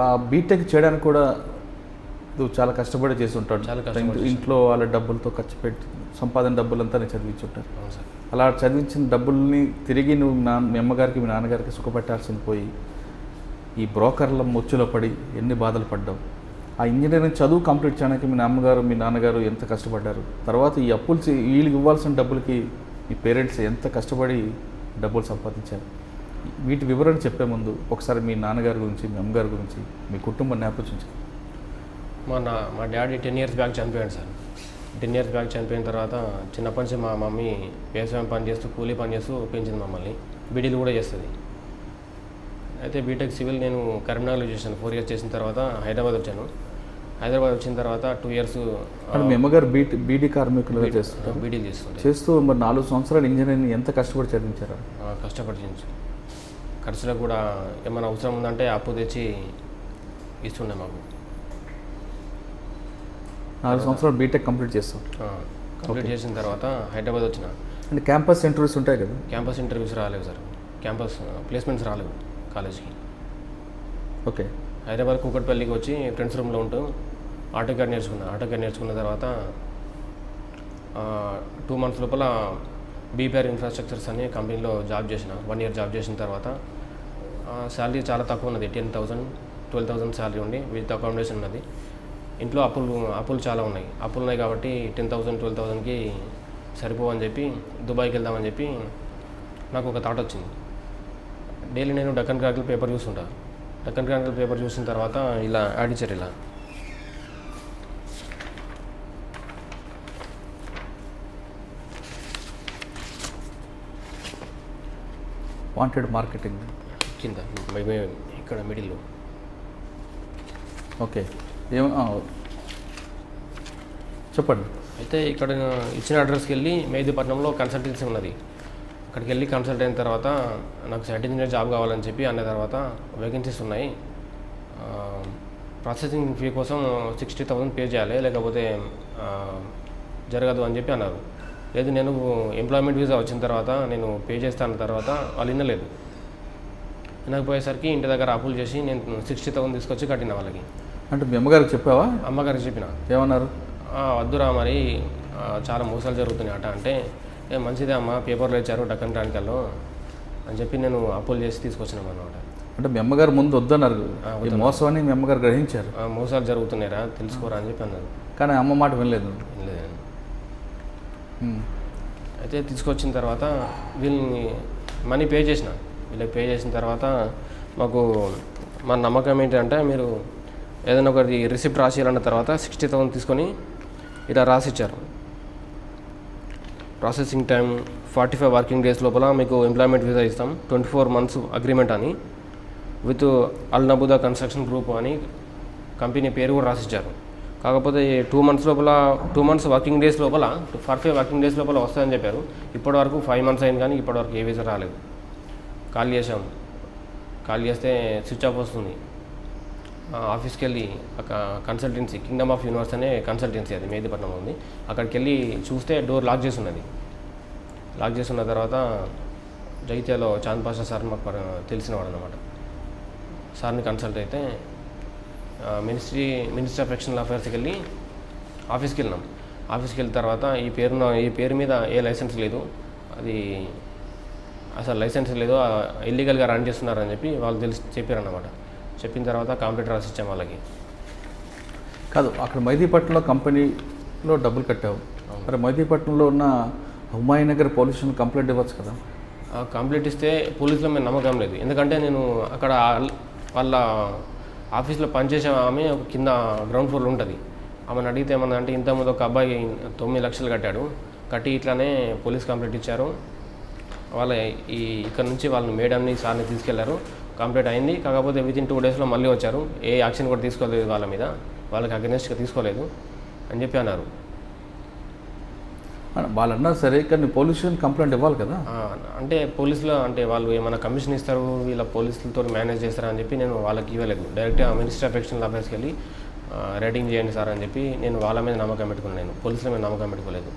ఆ బీటెక్ చేయడానికి కూడా నువ్వు చాలా కష్టపడి చేసి ఉంటాడు. చాలా కష్టపడి ఇంట్లో వాళ్ళ డబ్బులతో ఖర్చు పెట్టి సంపాదన డబ్బులంతా నేను చదివించి ఉంటాను. అవును సార్. అలా చదివించిన డబ్బుల్ని తిరిగి నువ్వు మీ అమ్మగారికి మీ నాన్నగారికి సుఖపెట్టాల్సింది పోయి ఈ బ్రోకర్ల ముచ్చులో పడి ఎన్ని బాధలు పడ్డావు. ఆ ఇంజనీరింగ్ చదువు కంప్లీట్ చేయడానికి మీ అమ్మగారు మీ నాన్నగారు ఎంత కష్టపడ్డారు. తర్వాత ఈ అప్పులు వీళ్ళకి ఇవ్వాల్సిన డబ్బులకి మీ పేరెంట్స్ ఎంత కష్టపడి డబ్బులు సంపాదించారు. వీటి వివరణ చెప్పే ముందు ఒకసారి మీ నాన్నగారి గురించి మీ అమ్మగారి గురించి మీ కుటుంబ నేపథ్యం. మా డాడీ 10 years బ్యాక్ చనిపోయాడు సార్. 10 years బ్యాక్ చనిపోయిన తర్వాత చిన్నప్పటి నుంచి మా మమ్మీ వ్యవసాయం పని చేస్తూ కూలీ పని చేస్తూ పెంచింది మమ్మల్ని. బీడీలు కూడా చేస్తుంది. అయితే బీటెక్ సివిల్ నేను కరీంనగర్లో చేశాను. 4 years చేసిన తర్వాత హైదరాబాద్ వచ్చాను. హైదరాబాద్ వచ్చిన తర్వాత 2 years మీ అమ్మగారు బీడీ కార్మికులుగా చేస్తారు. బీడీలు చేస్తూ మరి 4 సంవత్సరాలు ఇంజనీరింగ్ ఎంత కష్టపడి చదివించారు? కష్టపడి ఖర్చులకు కూడా ఏమైనా అవసరం ఉందంటే అప్పు తెచ్చి ఇస్తుండే మాకు. 4 సంవత్సరాలు బీటెక్ కంప్లీట్ చేస్తాం. కంప్లీట్ చేసిన తర్వాత హైదరాబాద్ వచ్చిన. అంటే క్యాంపస్ ఇంటర్వ్యూస్ ఉంటాయి కదా? క్యాంపస్ ఇంటర్వ్యూస్ రాలేవు సార్. క్యాంపస్ ప్లేస్మెంట్స్ రాలేవు కాలేజ్కి. ఓకే. హైదరాబాద్ కూకట్పల్లికి వచ్చి ఫ్రెండ్స్ రూమ్లో ఉంటూ ఆటోకాడ్ నేర్చుకున్న తర్వాత 2 months లోపల బీపీఆర్ ఇన్ఫ్రాస్ట్రక్చర్స్ అనే కంపెనీలో జాబ్ చేసిన. 1 year జాబ్ చేసిన తర్వాత శాలరీ చాలా తక్కువ ఉన్నది. 10,000 12,000 శాలరీ ఉండి విత్ అకామిడేషన్ ఉన్నది. ఇంట్లో అప్పులు చాలా ఉన్నాయి కాబట్టి 10,000 12,000కి సరిపోవని చెప్పి దుబాయ్కి వెళ్దామని చెప్పి నాకు ఒక థాట్ వచ్చింది. డైలీ నేను డక్కన్ క్రానికల్ పేపర్ చూస్తుంటా. డక్కన్ క్రానికల్ పేపర్ చూసిన తర్వాత ఇలా యాడ్ ఇచ్చారు. ఇలా వాంటెడ్ మార్కెటింగ్ కింద ఇక్కడ మిడిల్లో. ఓకే. చెప్పండి. అయితే ఇక్కడ ఇచ్చిన అడ్రస్కి వెళ్ళి మెహదీపట్నంలో కన్సల్టెన్సీ ఉన్నది. అక్కడికి వెళ్ళి కన్సల్ట్ అయిన తర్వాత నాకు సైట్ ఇంజనీర్ జాబ్ కావాలని చెప్పి అన్న తర్వాత వేకెన్సీస్ ఉన్నాయి, ప్రాసెసింగ్ ఫీ కోసం 60,000 పే చేయాలి, లేకపోతే జరగదు అని చెప్పి అన్నారు. లేదు, నేను ఎంప్లాయ్మెంట్ వీసా వచ్చిన తర్వాత నేను పే చేస్తాను. తర్వాత వాళ్ళు వినలేదు. వినకపోయేసరికి ఇంటి దగ్గర అప్పులు చేసి నేను 60,000 తీసుకొచ్చి కట్టిన వాళ్ళకి. అంటే మీ అమ్మగారికి చెప్పావా? అమ్మగారికి చెప్పిన. ఏమన్నారు? వద్దురా మరి చాలా మోసాలు జరుగుతున్నాయి అట. అంటే మంచిదే అమ్మ, పేపర్లో ఇచ్చారు డక్కన్ క్రానికల్లో అని చెప్పి నేను అప్పులు చేసి తీసుకొచ్చినాం అన్నమాట. అంటే మీ అమ్మగారు ముందు వద్దన్నారు, మోసం అని మీ అమ్మగారు గ్రహించారు. మోసాలు జరుగుతున్నాయిరా తెలుసుకోరా అని చెప్పి అన్నారు. కానీ అమ్మ మాట వినలేదు. అయితే తీసుకొచ్చిన తర్వాత వీళ్ళని మనీ పే చేసిన. వీళ్ళకి పే చేసిన తర్వాత మాకు మన నమ్మకం ఏంటంటే మీరు ఏదైనా ఒకటి రిసిప్ట్ రాసేయాలన్న తర్వాత 60,000 తీసుకొని ఇలా రాసిచ్చారు. ప్రాసెసింగ్ టైం 45 working days లోపల మీకు ఎంప్లాయ్మెంట్ వీసా ఇస్తాం, 24 months అగ్రిమెంట్ అని, విత్ అల్ నబుదా కన్స్ట్రక్షన్ గ్రూప్ అని కంపెనీ పేరు కూడా రాసిచ్చారు. కాకపోతే 2 months లోపల 2 months వర్కింగ్ డేస్ లోపల 45 working days లోపల వస్తుందని చెప్పారు. ఇప్పటివరకు 5 months అయింది కానీ ఇప్పటివరకు ఏ వీసా రాలేదు. కాల్ చేసాం. కాల్ చేస్తే స్విచ్ ఆఫ్ వస్తుంది. ఆఫీస్కి వెళ్ళి కన్సల్టెన్సీ కింగ్డమ్ ఆఫ్ యూనివర్స్ అనే కన్సల్టెన్సీ, అది మెహదీపట్నంలో ఉంది. అక్కడికి వెళ్ళి చూస్తే డోర్ లాక్ చేసి ఉన్నది. లాక్ చేసి ఉన్న తర్వాత జైత్యాలో చాంద్ పాషా సార్ మాకు తెలిసినవాడు అన్నమాట. సార్ని కన్సల్ట్ అయితే మినిస్ట్రీ ఆఫ్ ఎక్స్టర్నల్ అఫైర్స్కి వెళ్ళి ఆఫీస్కి వెళ్ళినాం. ఆఫీస్కి వెళ్ళిన తర్వాత ఈ పేరు మీద ఏ లైసెన్స్ లేదు, అది అసలు లైసెన్స్ లేదు, ఇల్లీగల్గా రన్ చేస్తున్నారని చెప్పి వాళ్ళు చెప్పారన్నమాట. చెప్పిన తర్వాత కంప్యూటర్ రాసిచ్చాం వాళ్ళకి. కాదు, అక్కడ మెహదీపట్నంలో కంపెనీలో డబ్బులు కట్టావు. మరి మెహదీపట్నంలో ఉన్న హుమాయూన్ నగర్ పోలీసులను కంప్లైంట్ ఇవ్వచ్చు కదా? కంప్లైంట్ ఇస్తే పోలీసుల మీద నమ్మకం లేదు. ఎందుకంటే నేను అక్కడ వాళ్ళ ఆఫీస్లో పనిచేసే ఆమె ఒక కింద గ్రౌండ్ ఫ్లోర్లో ఉంటుంది. ఆమెను అడిగితే ఏమన్నా అంటే ఇంతకుముందు ఒక అబ్బాయి 9 లక్షలు కట్టాడు, కట్టి ఇట్లానే పోలీస్ కంప్లైంట్ ఇచ్చారు. వాళ్ళ ఇక్కడ నుంచి వాళ్ళని మేడంని సార్ని తీసుకెళ్లారు. కంప్లీట్ అయింది. కాకపోతే వితిన్ 2 days మళ్ళీ వచ్చారు. ఏ యాక్షన్ కూడా తీసుకోలేదు వాళ్ళ మీద, వాళ్ళకి అగెనెస్ట్గా తీసుకోలేదు అని చెప్పి అన్నారు. వాళ్ళు అన్నారు సరే, కానీ పోలీసులు కంప్లైంట్ ఇవ్వాలి కదా? అంటే పోలీసులు అంటే వాళ్ళు ఏమైనా కమిషన్ ఇస్తారు, వీళ్ళ పోలీసులతో మేనేజ్ చేస్తారా అని చెప్పి నేను వాళ్ళకి ఇవ్వలేదు. డైరెక్ట్గా మినిస్ట్రీ ఆఫ్ ఎక్స్టర్నల్ అఫైర్స్కి వెళ్ళి రేటింగ్ చేయండి సార్ అని చెప్పి నేను వాళ్ళ మీద నమ్మకం పెట్టుకున్నాను. నేను పోలీసుల మీద నమ్మకం పెట్టుకోలేదు.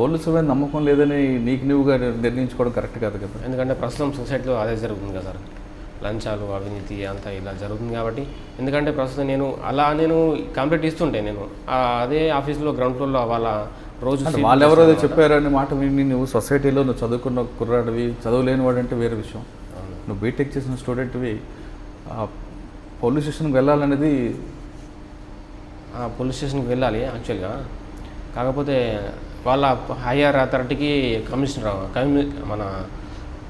పోలీసుల మీద నమ్మకం లేదని నీకు నువ్వుగా నిర్ణయించుకోవడం కరెక్ట్ కాదు కదా? ఎందుకంటే ప్రస్తుతం సొసైటీలో అదే జరుగుతుంది కదా సార్. లంచాలు అవినీతి అంతా ఇలా జరుగుతుంది కాబట్టి, ఎందుకంటే ప్రస్తుతం నేను కంప్లీట్ ఇస్తుంటే నేను అదే ఆఫీస్లో గ్రౌండ్ ఫ్లోర్లో వాళ్ళ రోజు అంటే వాళ్ళు ఎవరో చెప్పారని మాట విని నువ్వు సొసైటీలో నువ్వు చదువుకున్న కుర్రాడివి, చదువులేని వాడంటే వేరే విషయం. నువ్వు బీటెక్ చేసిన స్టూడెంట్వి పోలీస్ స్టేషన్కి వెళ్ళాలనేది పోలీస్ స్టేషన్కి వెళ్ళాలి యాక్చువల్గా. కాకపోతే వాళ్ళ హయ్యర్ అథారిటీకి మన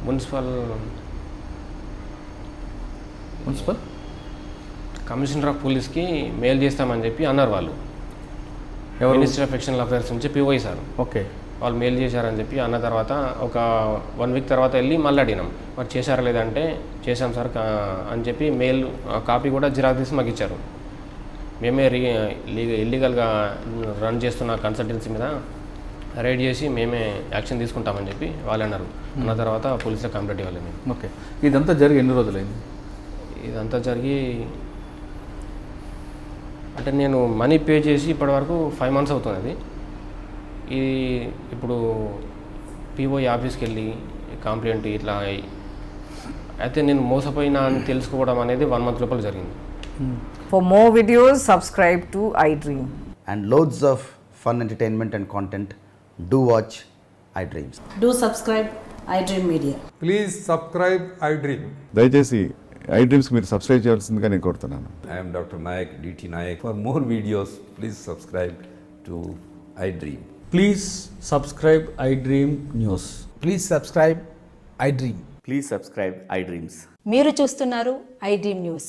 మున్సిపల్ కమిషనర్ ఆఫ్ పోలీస్కి మెయిల్ చేస్తామని చెప్పి అన్నారు వాళ్ళు. మినిస్టర్ ఆఫ్ ఎక్స్టర్నల్ అఫైర్స్ నుంచి పిఓఐ సార్. ఓకే. వాళ్ళు మెయిల్ చేశారని చెప్పి అన్న తర్వాత ఒక 1 వీక్ తర్వాత వెళ్ళి మళ్ళీ అడిగినాం, మరి చేశారా లేదంటే చేశాం సార్ అని చెప్పి మెయిల్ కాపీ కూడా జిరాక్స్ తీసి మాకు ఇచ్చారు. మేమే ఇల్లీగల్గా రన్ చేస్తున్న కన్సల్టెన్సీ మీద రైడ్ చేసి మేమే యాక్షన్ తీసుకుంటామని చెప్పి వాళ్ళు అన్నారు. అన్న తర్వాత పోలీసులకు కంప్లైంట్ ఇవ్వాలి మేము. ఓకే. ఇదంతా జరిగి ఎన్ని రోజులైంది? ఇదంతా జరిగి అంటే నేను మనీ పే చేసి ఇప్పటివరకు 5 months అవుతుంది. అది ఇది ఇప్పుడు పిఓఐ ఆఫీస్కి వెళ్ళి కంప్లైంట్ ఇట్లా అయితే నేను మోసపోయినా అని తెలుసుకోవడం అనేది 1 month లోపల జరిగింది. For more videos, subscribe to iDream. And loads of fun entertainment and content, do watch iDreams. Do subscribe iDream Media. Please subscribe I dream. దయచేసి ఐ డ్రీమ్స్కి మీరు సబ్స్క్రైబ్ చేయాల్సిందిగా నేను కోరుతున్నాను. I am Dr. Nayak, DT Nayak. For more videos, please subscribe to iDream. Please subscribe iDream News. Please subscribe iDream. Please subscribe iDreams. మీరు చూస్తున్నారు iDream News.